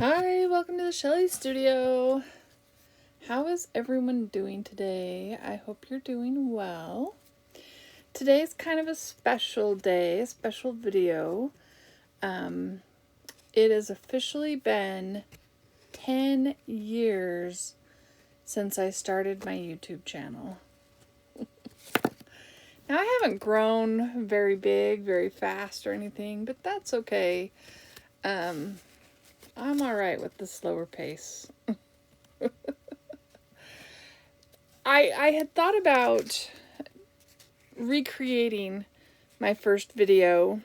Hi, welcome to the Shelly Studio. How is everyone doing today? I hope you're doing well. Today's kind of a special day, a special video. It has officially been 10 years since I started my YouTube channel. Now, I haven't grown very big, very fast or anything, but that's okay. I'm alright with the slower pace. I had thought about recreating my first video.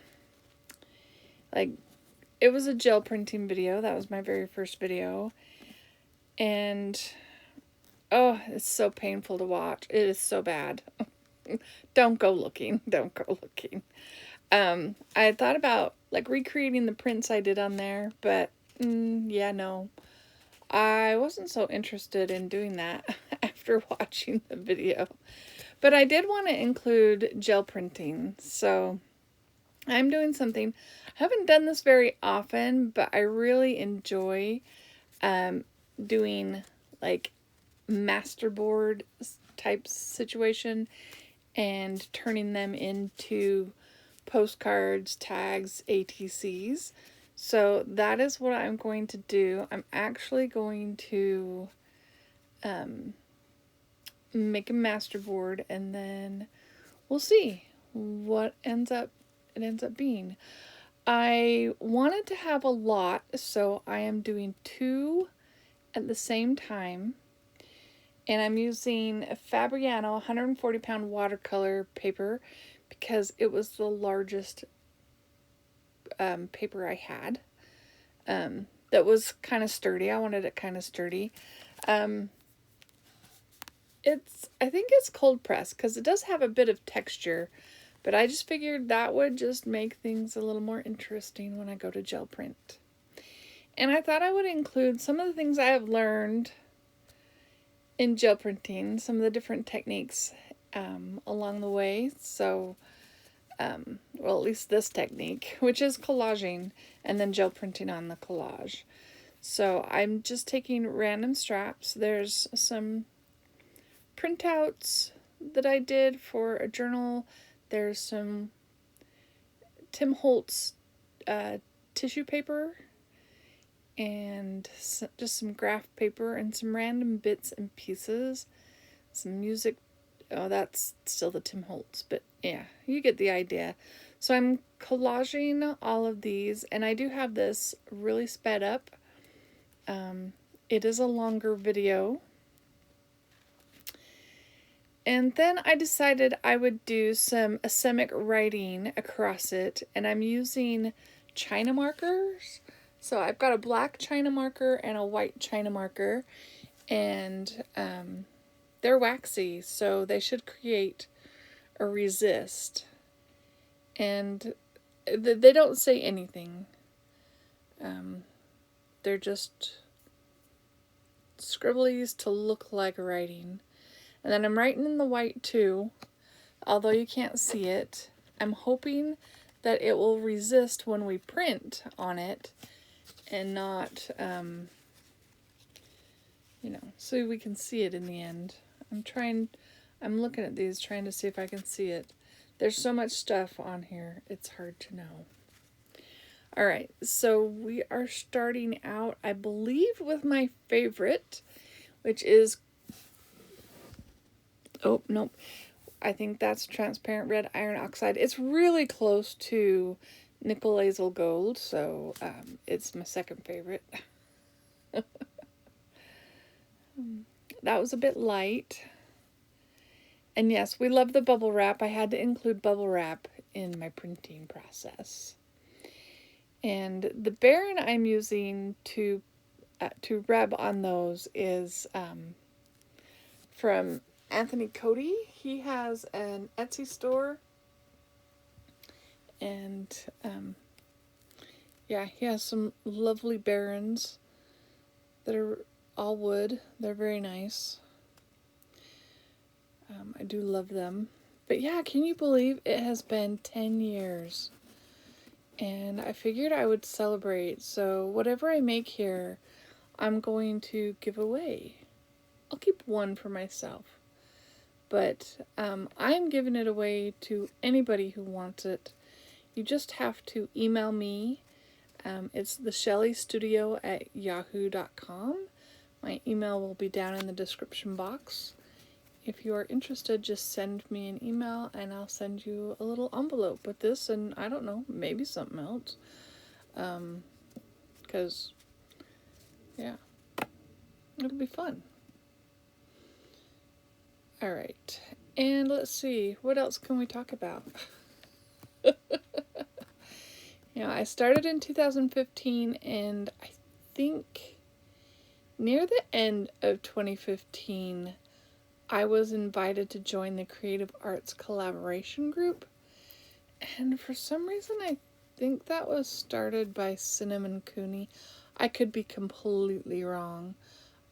Like, it was a gel printing video. That was my very first video. And, oh, it's so painful to watch. It is so bad. Don't go looking. Don't go looking. I had thought about, like, recreating the prints I did on there. But, yeah, no. I wasn't so interested in doing that after watching the video. But I did want to include gel printing. So I'm doing something. I haven't done this very often, but I really enjoy doing like masterboard type situation and turning them into postcards, tags, ATCs. So that is what I'm going to do. I'm actually going to make a masterboard, and then we'll see what it ends up being. I wanted to have a lot, so I am doing two at the same time. And I'm using a Fabriano 140-pound watercolor paper because it was the largest paper I had. That was kind of sturdy. I wanted it kind of sturdy. I think it's cold pressed because it does have a bit of texture, but I just figured that would just make things a little more interesting when I go to gel print. And I thought I would include some of the things I have learned in gel printing, some of the different techniques along the way. So, well, at least this technique, which is collaging and then gel printing on the collage. So I'm just taking random straps. There's some printouts that I did for a journal. There's some Tim Holtz tissue paper and just some graph paper and some random bits and pieces. Some music. Oh, that's still the Tim Holtz, but yeah, you get the idea. So I'm collaging all of these, and I do have this really sped up. It is a longer video. And then I decided I would do some asemic writing across it, and I'm using China markers. So I've got a black China marker and a white China marker, and they're waxy, so they should create a resist. And they don't say anything. They're just scribblies to look like writing. And then I'm writing in the white too, although you can't see it. I'm hoping that it will resist when we print on it and not, so we can see it in the end. I'm looking at these, trying to see if I can see it. There's so much stuff on here, it's hard to know. All right, so we are starting out, I believe, with my favorite, which is, oh, nope, I think that's transparent red iron oxide. It's really close to nickel lazuli gold, so it's my second favorite. That was a bit light. And yes, we love the bubble wrap. I had to include bubble wrap in my printing process. And the Baron I'm using to rub on those is from Anthony Cody. He has an Etsy store. And yeah, he has some lovely Barons that are all wood. They're very nice. I do love them. But yeah, can you believe it has been 10 years? and I figured I would celebrate. So whatever I make here, I'm going to give away. I'll keep one for myself, but I'm giving it away to anybody who wants it. You just have to email me. It's theshelleystudio@yahoo.com. My email will be down in the description box. If you are interested, just send me an email and I'll send you a little envelope with this and I don't know, maybe something else. Because, yeah, it'll be fun. Alright, and let's see, what else can we talk about? I started in 2015 and I think near the end of 2015, I was invited to join the Creative Arts Collaboration Group, and for some reason I think that was started by Cinnamon Cooney. I could be completely wrong.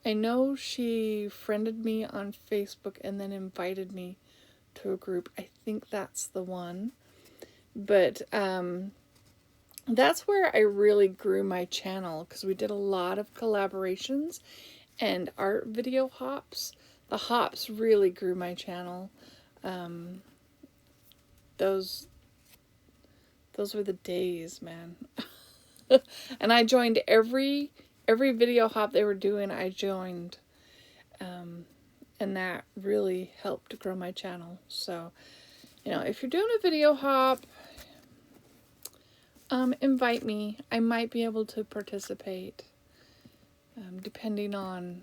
I know she friended me on Facebook and then invited me to a group. I think that's the one. But that's where I really grew my channel, because we did a lot of collaborations and art video hops. The hops really grew my channel. Those were the days, man. And I joined every video hop they were doing. I joined, and that really helped grow my channel. So, if you're doing a video hop, invite me. I might be able to participate, depending on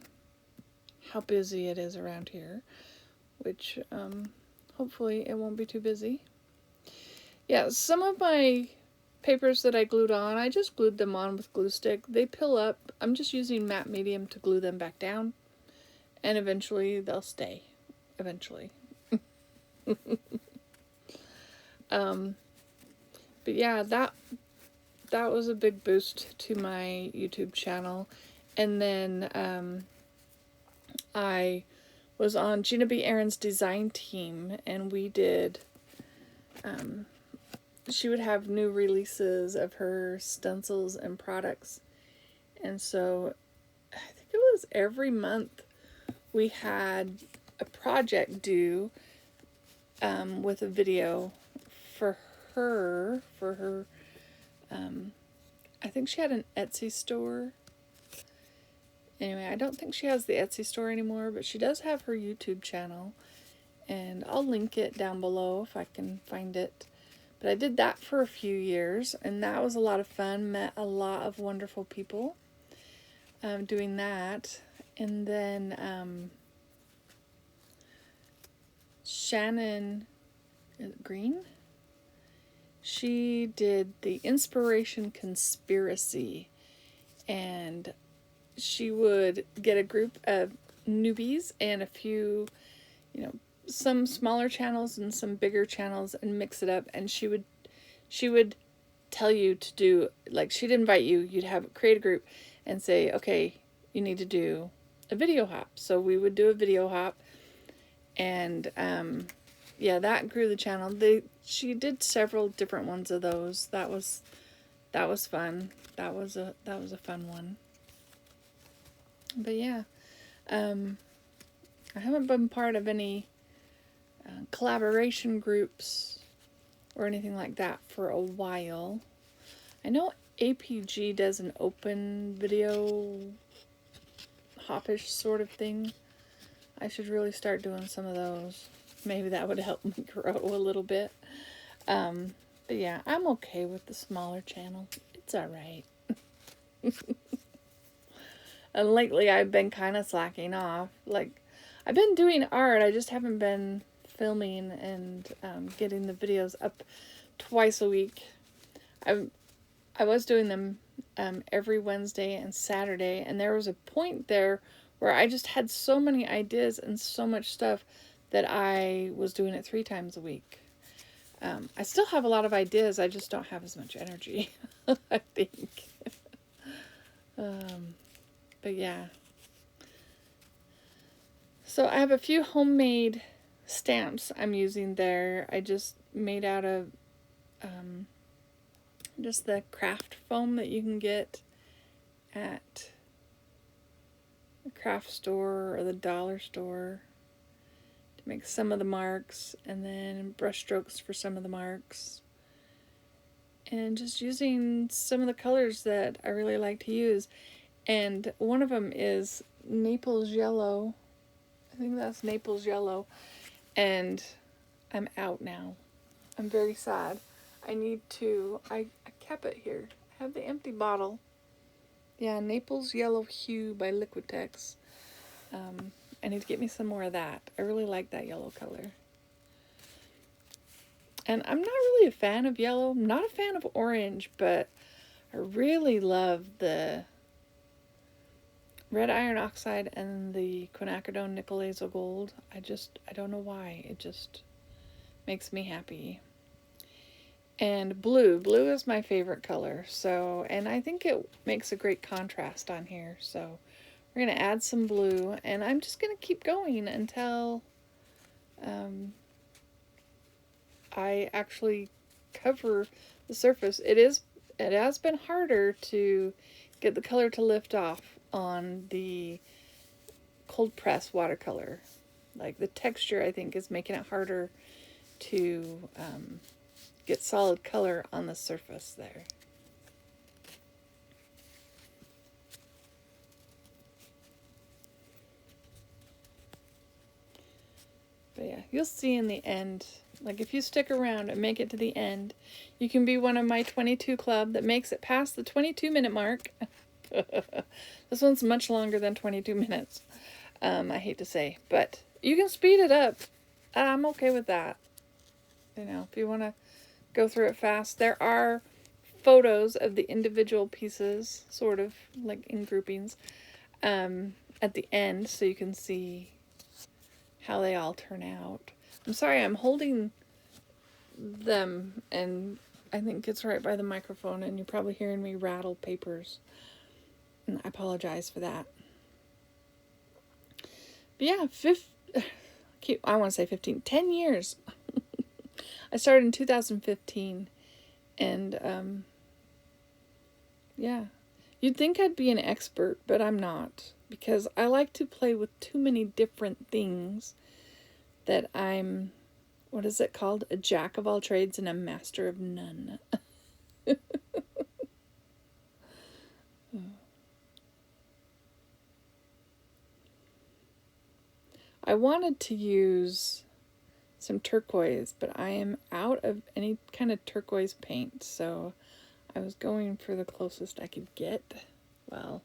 how busy it is around here, which hopefully it won't be too busy. Yeah, some of my papers that I glued on, I just glued them on with glue stick. They pill up. I'm just using matte medium to glue them back down, and eventually they'll stay. Eventually. But yeah, that was a big boost to my YouTube channel. And then I was on Gina B. Aaron's design team, and we did, she would have new releases of her stencils and products. And so I think it was every month we had a project due with a video for her, I think she had an Etsy store. Anyway, I don't think she has the Etsy store anymore, but she does have her YouTube channel, and I'll link it down below if I can find it. But I did that for a few years, and that was a lot of fun. Met a lot of wonderful people doing that. And then Shannon Green, she did the Inspiration Conspiracy, and she would get a group of newbies and a few, some smaller channels and some bigger channels, and mix it up. And she would tell you to do, like, she'd invite you, you'd create a group and say, okay, you need to do a video hop. So we would do a video hop, and yeah, that grew the channel. She did several different ones of those. That was fun. That was a fun one. But yeah, I haven't been part of any collaboration groups or anything like that for a while. I know APG does an open video hoppish sort of thing. I should really start doing some of those. Maybe that would help me grow a little bit. But yeah, I'm okay with the smaller channel. It's alright. And lately I've been kind of slacking off. Like, I've been doing art, I just haven't been filming and getting the videos up twice a week. I was doing them every Wednesday and Saturday, and there was a point there where I just had so many ideas and so much stuff that I was doing it 3 times a week. I still have a lot of ideas, I just don't have as much energy, I think. But yeah. So I have a few homemade stamps I'm using there. I just made out of just the craft foam that you can get at the craft store or the dollar store to make some of the marks, and then brush strokes for some of the marks. And just using some of the colors that I really like to use. And one of them is Naples Yellow. I think that's Naples Yellow. And I'm out now. I'm very sad. I need to, I kept it here. I have the empty bottle. Yeah, Naples Yellow Hue by Liquitex. I need to get me some more of that. I really like that yellow color. And I'm not really a fan of yellow. I'm not a fan of orange, but I really love the red iron oxide and the quinacridone nickel azo gold. I don't know why. It just makes me happy. And blue. Blue is my favorite color. So, and I think it makes a great contrast on here. So we're going to add some blue, and I'm just going to keep going until I actually cover the surface. It has been harder to get the color to lift off on the cold press watercolor. Like the texture, I think, is making it harder to get solid color on the surface there. But yeah, you'll see in the end, like if you stick around and make it to the end, you can be one of my 22 club that makes it past the 22-minute mark. This one's much longer than 22 minutes. I hate to say, but you can speed it up. I'm okay with that. You know, if you want to go through it fast, there are photos of the individual pieces, sort of like in groupings, at the end, so you can see how they all turn out. I'm sorry, I'm holding them, and I think it's right by the microphone, and you're probably hearing me rattle papers. And I apologize for that. But yeah, I want to say 15, 10 years. I started in 2015, and yeah, you'd think I'd be an expert, but I'm not, because I like to play with too many different things that I'm, what is it called? A jack of all trades and a master of none. I wanted to use some turquoise, but I am out of any kind of turquoise paint, so I was going for the closest I could get. Well,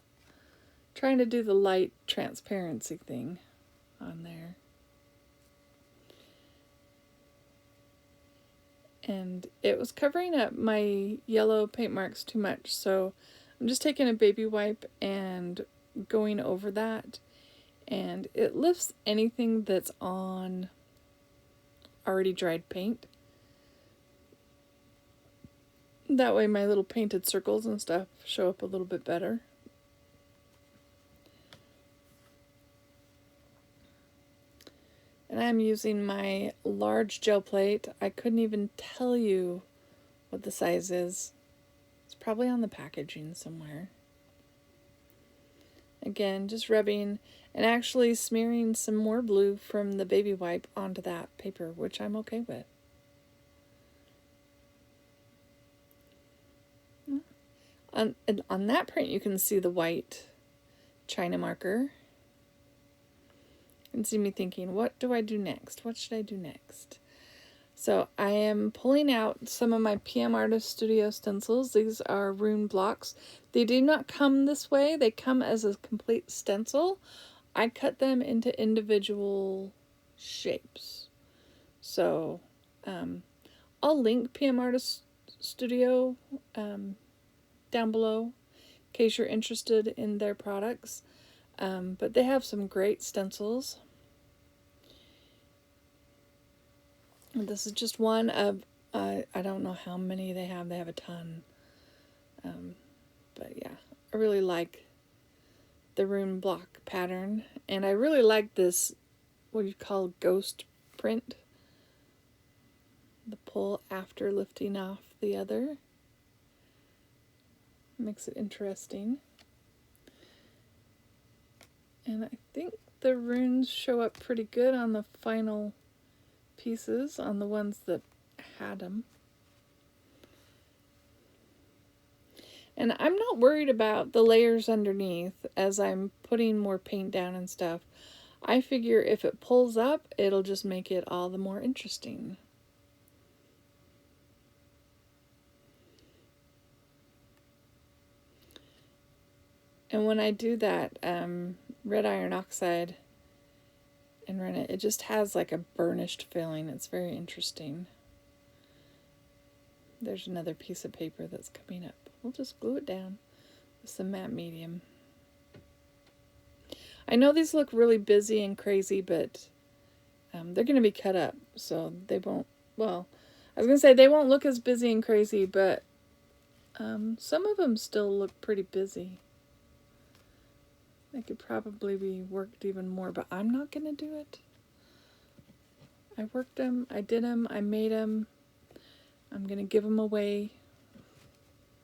trying to do the light transparency thing on there. And it was covering up my yellow paint marks too much, so I'm just taking a baby wipe and going over that, and it lifts anything that's on already dried paint. That way my little painted circles and stuff show up a little bit better. And I'm using my large gel plate. I couldn't even tell you what the size is. It's probably on the packaging somewhere. Again, just rubbing and actually smearing some more blue from the baby wipe onto that paper, which I'm okay with. On that print, you can see the white China marker. You can see me thinking, what do I do next? What should I do next? So I am pulling out some of my PM Artist Studio stencils. These are rune blocks. They do not come this way. They come as a complete stencil. I cut them into individual shapes. So I'll link PM Artist Studio down below in case you're interested in their products. But they have some great stencils. And this is just one of, I don't know how many they have. They have a ton. But yeah, I really like the rune block pattern. And I really like this, what you call ghost print. The pull after lifting off the other. Makes it interesting. And I think the runes show up pretty good on the final pieces, on the ones that had them. And I'm not worried about the layers underneath as I'm putting more paint down and stuff. I figure if it pulls up, it'll just make it all the more interesting. And when I do that red iron oxide and run it, it just has like a burnished feeling. It's very interesting. There's another piece of paper that's coming up. We'll just glue it down with some matte medium. I know these look really busy and crazy, but they're going to be cut up, so they won't, well, I was going to say they won't look as busy and crazy, but some of them still look pretty busy. They could probably be worked even more, but I'm not going to do it. I worked them, I did them, I made them. I'm going to give them away.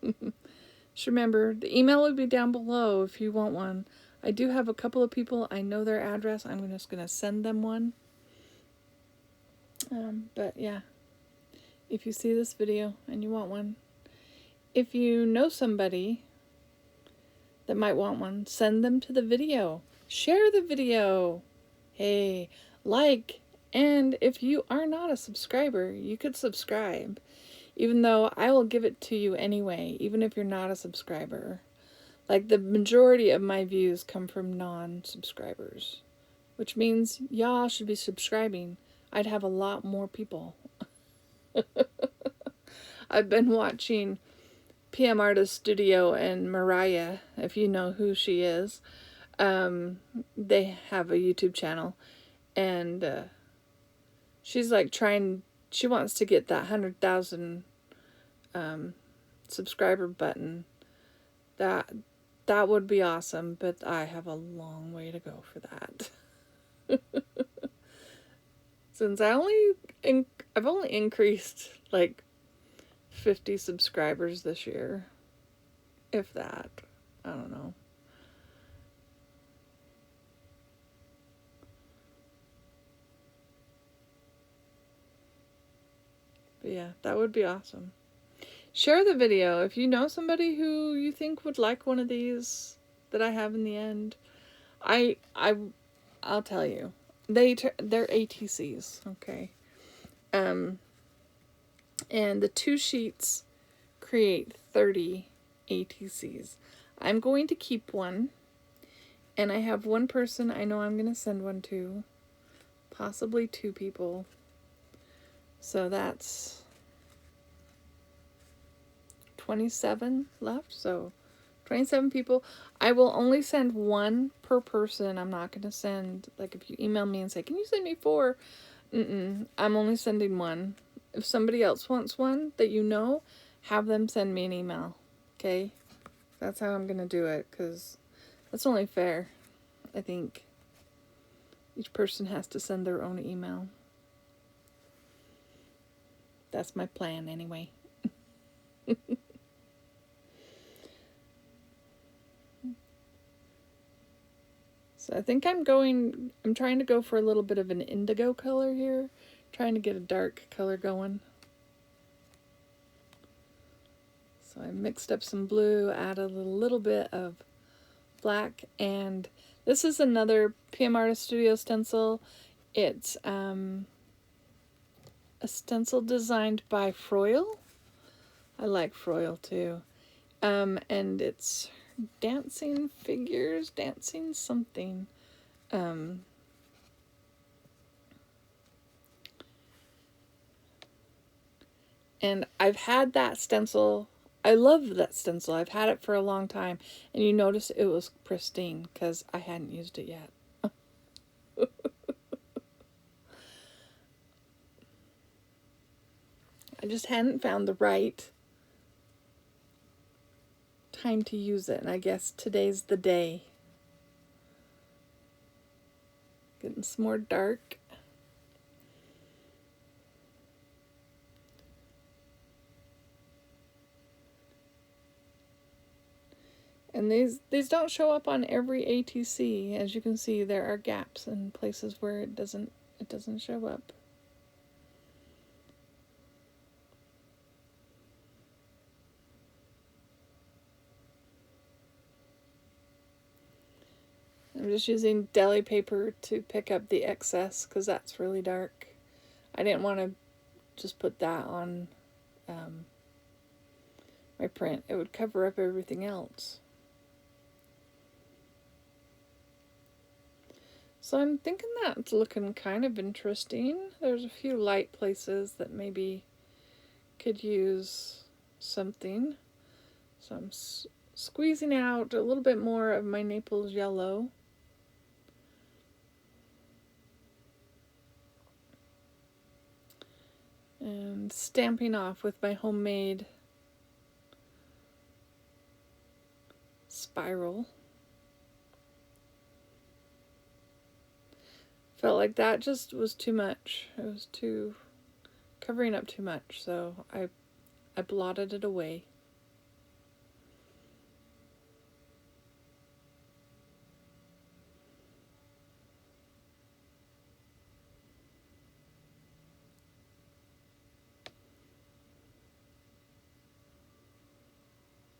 Just remember, the email will be down below if you want one. I do have a couple of people, I know their address. I'm just going to send them one. But yeah, if you see this video and you want one, if you know somebody that might want one, send them to the video. Share the video. Hey, like. And if you are not a subscriber, you could subscribe. Even though I will give it to you anyway, even if you're not a subscriber. Like, the majority of my views come from non-subscribers, which means y'all should be subscribing. I'd have a lot more people. I've been watching PM Artist Studio and Mariah, if you know who she is. They have a YouTube channel, and she's like she wants to get that 100,000 subscriber button. That would be awesome, but I have a long way to go for that. Since I've only increased like 50 subscribers this year, if that. I don't know. But yeah, that would be awesome. Share the video if you know somebody who you think would like one of these that I have in the end. I'll tell you, they're ATCs, okay. And the 2 sheets create 30 ATCs. I'm going to keep one, and I have one person I know I'm going to send one to, possibly 2 people. So that's 27 left, so 27 people. I will only send 1 per person. I'm not going to send, like, if you email me and say, can you send me 4? I'm only sending 1. If somebody else wants one that you know, have them send me an email, okay? That's how I'm going to do it, because that's only fair. I think each person has to send their own email. That's my plan, anyway. So I think I'm trying to go for a little bit of an indigo color here. Trying to get a dark color going. So I mixed up some blue, added a little bit of black, and this is another PM Artist Studio stencil. It's a stencil designed by Froyle. I like Froyle too. And it's dancing figures, dancing something. And I've had that stencil. I love that stencil. I've had it for a long time. And you notice it was pristine because I hadn't used it yet. I just hadn't found the right time to use it. And I guess today's the day. Getting some more dark. And these don't show up on every ATC. As you can see, there are gaps in places where it doesn't show up. I'm just using deli paper to pick up the excess because that's really dark. I didn't want to just put that on my print. It would cover up everything else. So I'm thinking that's looking kind of interesting. There's a few light places that maybe could use something. So I'm squeezing out a little bit more of my Naples yellow. And stamping off with my homemade spiral. Felt like that just was too much. It was covering up too much, so I blotted it away.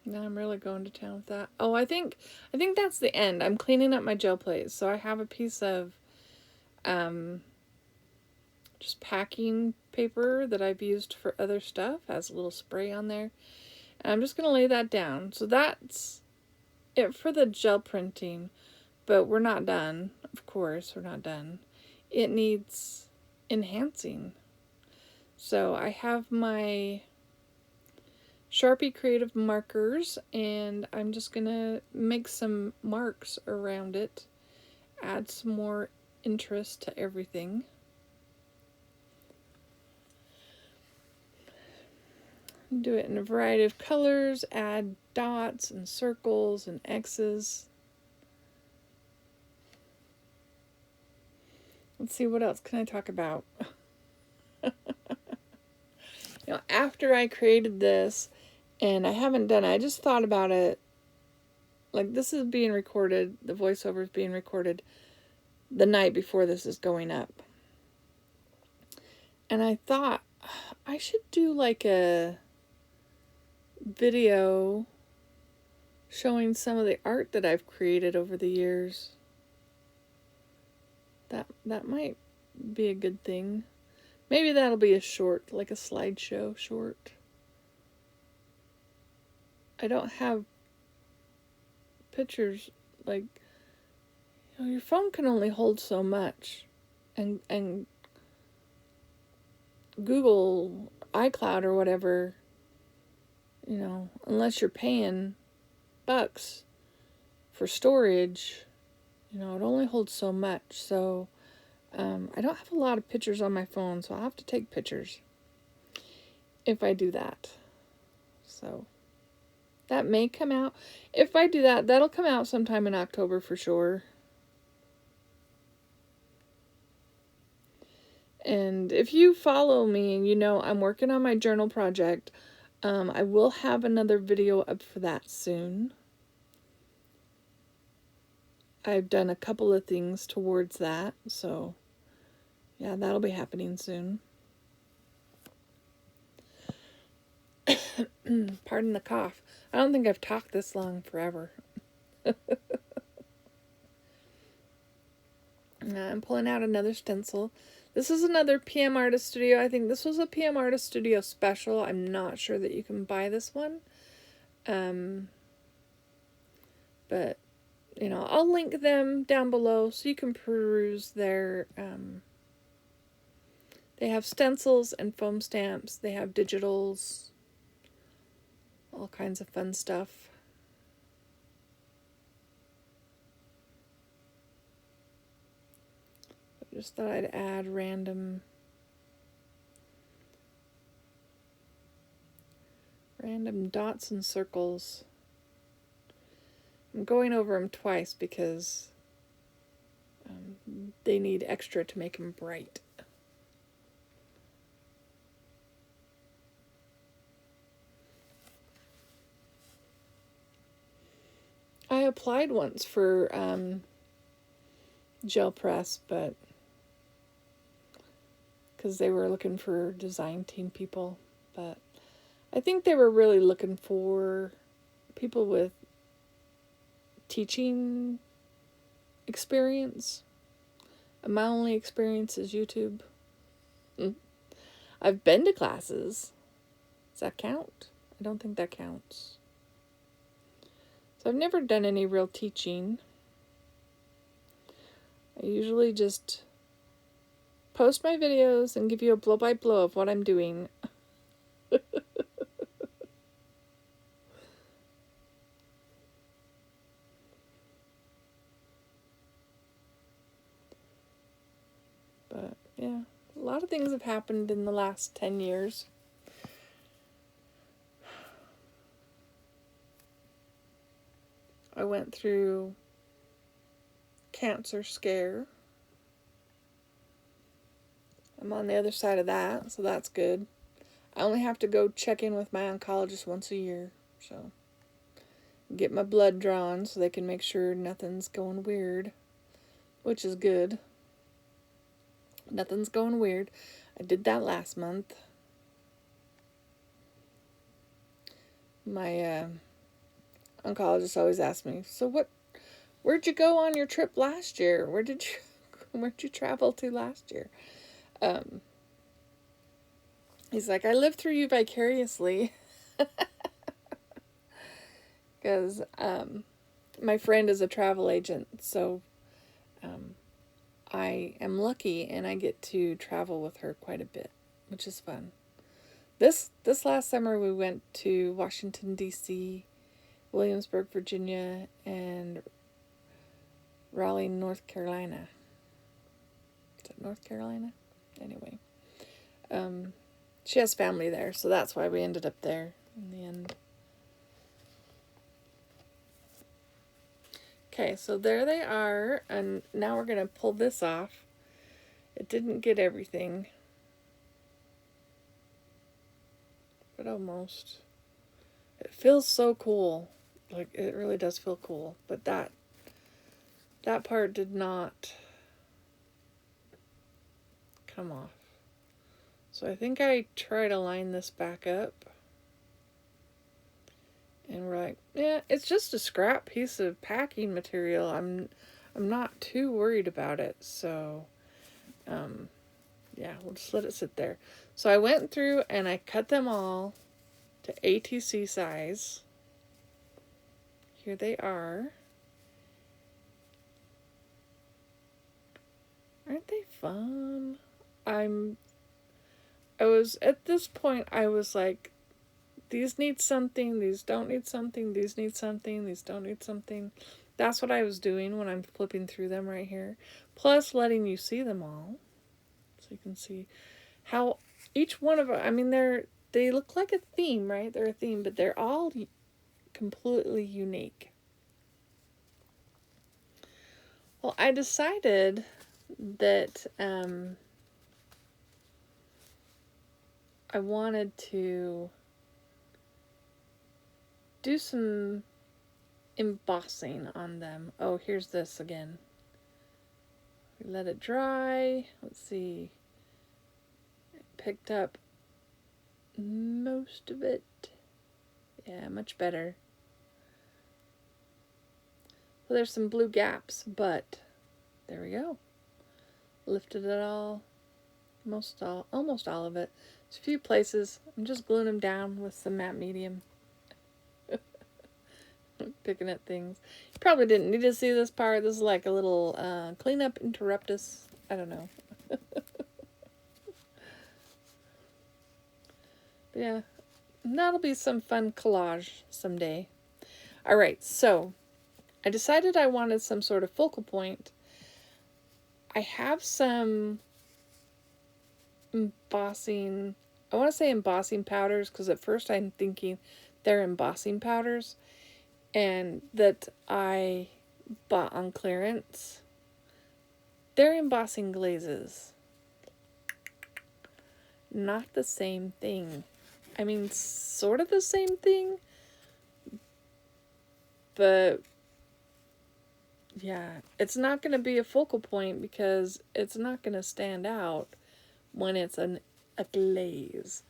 Now I'm really going to town with that. Oh, I think that's the end. I'm cleaning up my gel plates. So I have a piece of just packing paper that I've used for other stuff. Has a little spray on there. And I'm just going to lay that down. So that's it for the gel printing. But we're not done. Of course, we're not done. It needs enhancing. So I have my Sharpie Creative markers, and I'm just gonna make some marks around it, add some more interest to everything. Do it in a variety of colors, add dots and circles and X's. Let's see, what else can I talk about? After I created this, and I haven't done it, I just thought about it. Like, this is being recorded, the voiceover is being recorded the night before this is going up. And I thought, I should do like a video showing some of the art that I've created over the years. That might be a good thing. Maybe that'll be a short, like a slideshow short. I don't have pictures, like, your phone can only hold so much. And Google iCloud or whatever, unless you're paying bucks for storage, it only holds so much. So I don't have a lot of pictures on my phone, so I'll have to take pictures if I do that. So that may come out. If I do that, that'll come out sometime in October for sure. And if you follow me and you know I'm working on my journal project, I will have another video up for that soon. I've done a couple of things towards that, so yeah, that'll be happening soon. Pardon the cough. I don't think I've talked this long forever. I'm pulling out another stencil. This is another PM Artist Studio. I think this was a PM Artist Studio special. I'm not sure that you can buy this one. But, I'll link them down below so you can peruse their, they have stencils and foam stamps. They have digitals. All kinds of fun stuff. I just thought I'd add random dots and circles. I'm going over them twice because they need extra to make them bright. I applied once for gel press, but because they were looking for design team people, but I think they were really looking for people with teaching experience. My only experience is YouTube. I've been to classes. Does that count? I don't think that counts. So I've never done any real teaching. I usually just post my videos and give you a blow-by-blow of what I'm doing. But yeah, a lot of things have happened in the last 10 years. I went through cancer scare. I'm on the other side of that, so that's good. I only have to go check in with my oncologist once a year, so get my blood drawn so they can make sure nothing's going weird, which is good. Nothing's going weird. I did that last month. My oncologist always asks me, so where'd you go on your trip last year? Where'd you travel to last year? He's like, I lived through you vicariously. Because my friend is a travel agent, so I am lucky and I get to travel with her quite a bit, which is fun. This last summer we went to Washington, D.C., Williamsburg, Virginia, and Raleigh, North Carolina. Is it North Carolina? Anyway. She has family there, so that's why we ended up there in the end. Okay, so there they are, and now we're going to pull this off. It didn't get everything, but almost. It feels so cool. Like, it really does feel cool, but that part did not come off. So I think I try to line this back up. And we're like, yeah, it's just a scrap piece of packing material. I'm not too worried about it. So, yeah, we'll just let it sit there. So I went through and I cut them all to ATC size. Here they are. Aren't they fun? At this point, I was like, these need something, these don't need something, these need something, these don't need something. That's what I was doing when I'm flipping through them right here. Plus letting you see them all. So you can see how each one of them, I mean, they look like a theme, right? They're a theme, but they're all completely unique. Well, I decided that I wanted to do some embossing on them. Oh, here's this again. We let it dry. Let's see. I picked up most of it. Yeah, much better. Well, there's some blue gaps, but there we go. Lifted it all, almost all of it. There's a few places. I'm just gluing them down with some matte medium. Picking at things. You probably didn't need to see this part. This is like a little cleanup interruptus. I don't know. Yeah, that'll be some fun collage someday. Alright, so I decided I wanted some sort of focal point. I have some embossing, I want to say embossing powders, because at first I'm thinking they're embossing powders, and that I bought on clearance. They're embossing glazes. Not the same thing. I mean, sort of the same thing, but yeah, it's not going to be a focal point because it's not going to stand out when it's a glaze.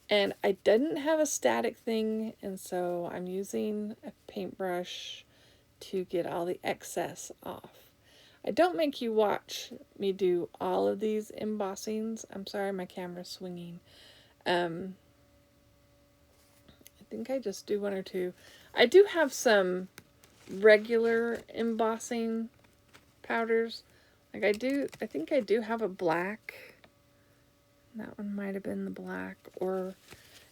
And I didn't have a static thing, and so I'm using a paintbrush to get all the excess off. I don't make you watch me do all of these embossings. I'm sorry, my camera's swinging. I think I just do one or two. I do have some regular embossing powders. Like I think I do have a black. That one might have been the black, and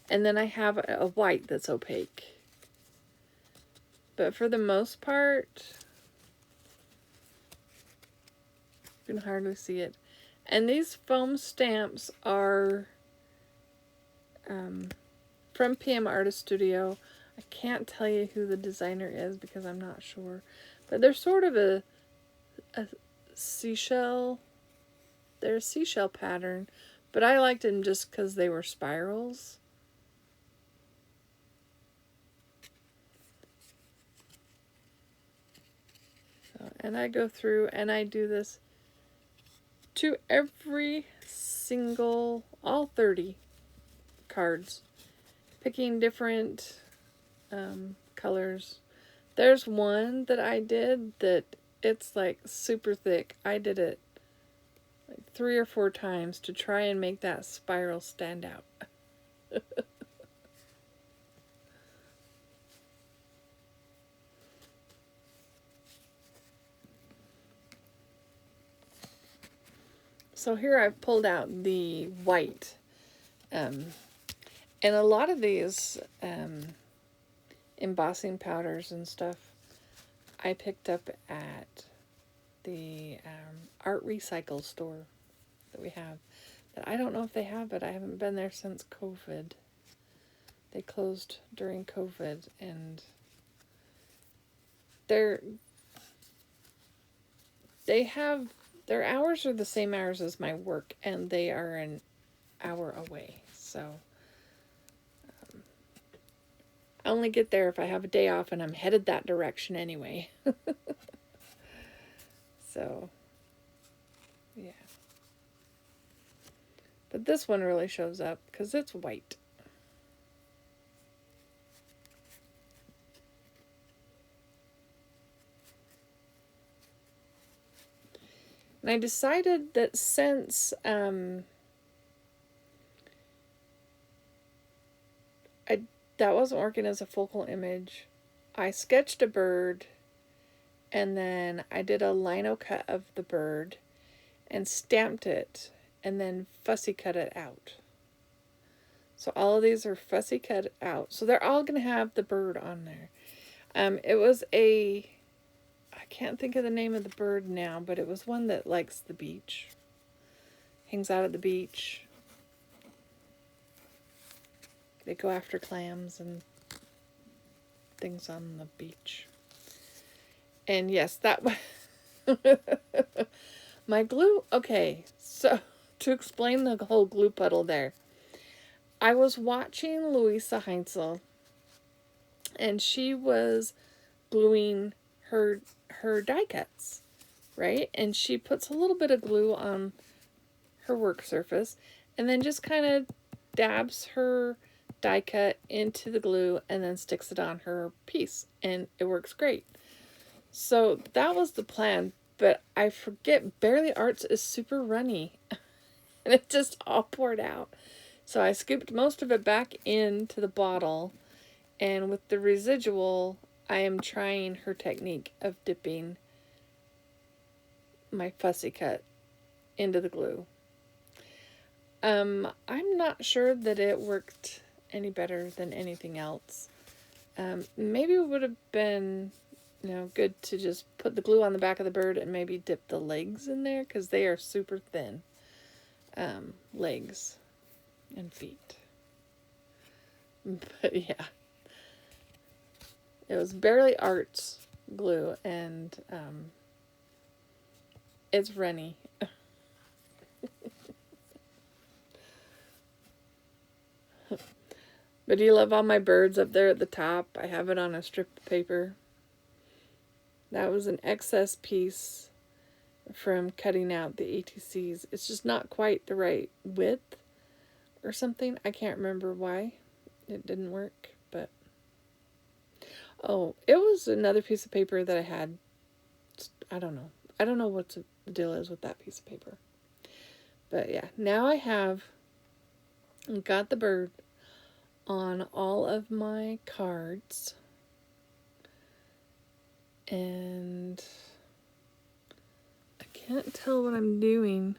then I have a white that's opaque. But for the most part, you can hardly see it. And these foam stamps are from PM Artist Studio. I can't tell you who the designer is because I'm not sure. But they're sort of a seashell. They're a seashell pattern. But I liked them just because they were spirals. So, and I go through and I do this to every single, all 30 cards, picking different colors. There's one that I did that it's like super thick. I did it like 3 or 4 times to try and make that spiral stand out. So here I've pulled out the white. And a lot of these embossing powders and stuff I picked up at the art recycle store that we have. That I don't know if they have it. I haven't been there since COVID. They closed during COVID, and their hours are the same hours as my work, and they are an hour away. So I only get there if I have a day off, and I'm headed that direction anyway. So, yeah. But this one really shows up because it's white. And I decided that since that wasn't working as a focal image, I sketched a bird, and then I did a lino cut of the bird and stamped it, and then fussy cut it out. So all of these are fussy cut out. So they're all going to have the bird on there. It was I can't think of the name of the bird now, but it was one that likes the beach. Hangs out at the beach. They go after clams and things on the beach. And yes, that my glue. Okay, so to explain the whole glue puddle there, I was watching Louisa Heinzel, and she was gluing her die cuts, right? And she puts a little bit of glue on her work surface, and then just kind of dabs her die cut into the glue and then sticks it on her piece, and it works great. So that was the plan, but I forget Barely Arts is super runny and it just all poured out. So I scooped most of it back into the bottle, and with the residual I am trying her technique of dipping my fussy cut into the glue. I'm not sure that it worked any better than anything else. Maybe it would have been, good to just put the glue on the back of the bird and maybe dip the legs in there, because they are super thin, legs and feet. But yeah, it was Barely Arts glue, and it's runny. But do you love all my birds up there at the top? I have it on a strip of paper. That was an excess piece from cutting out the ATCs. It's just not quite the right width or something. I can't remember why it didn't work, but oh, it was another piece of paper that I had. I don't know. I don't know what the deal is with that piece of paper. But yeah, now I have got the bird on all of my cards. And I can't tell what I'm doing.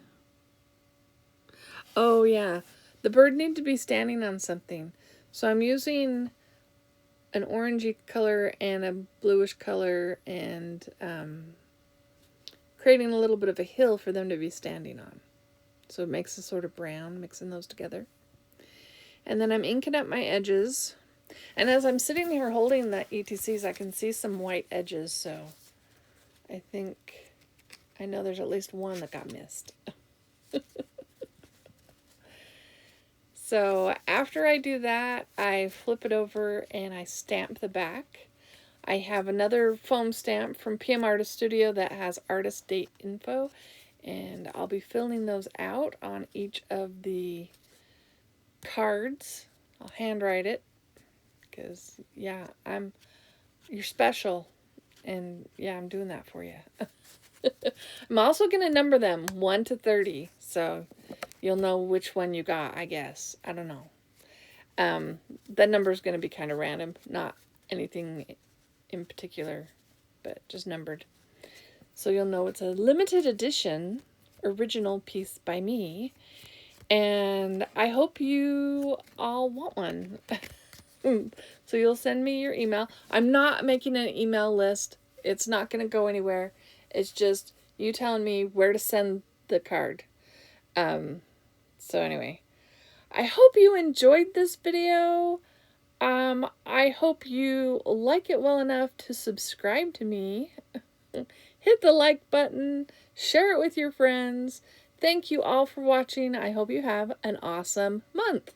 Oh yeah, the bird needs to be standing on something. So I'm using an orangey color and a bluish color and creating a little bit of a hill for them to be standing on. So it makes a sort of brown, mixing those together. And then I'm inking up my edges. And as I'm sitting here holding the ETCs, I can see some white edges, so I think I know there's at least one that got missed. So after I do that, I flip it over and I stamp the back. I have another foam stamp from PM Artist Studio that has artist date info, and I'll be filling those out on each of the cards. I'll handwrite it because, yeah, you're special, and yeah, I'm doing that for you. I'm also going to number them 1 to 30, so you'll know which one you got, I guess. I don't know. That number is going to be kind of random, not anything in particular, but just numbered. So you'll know it's a limited edition original piece by me, and I hope you all want one. So you'll send me your email. I'm not making an email list. It's not going to go anywhere. It's just you telling me where to send the card. So anyway, I hope you enjoyed this video. I hope you like it well enough to subscribe to me. Hit the like button. Share it with your friends. Thank you all for watching. I hope you have an awesome month.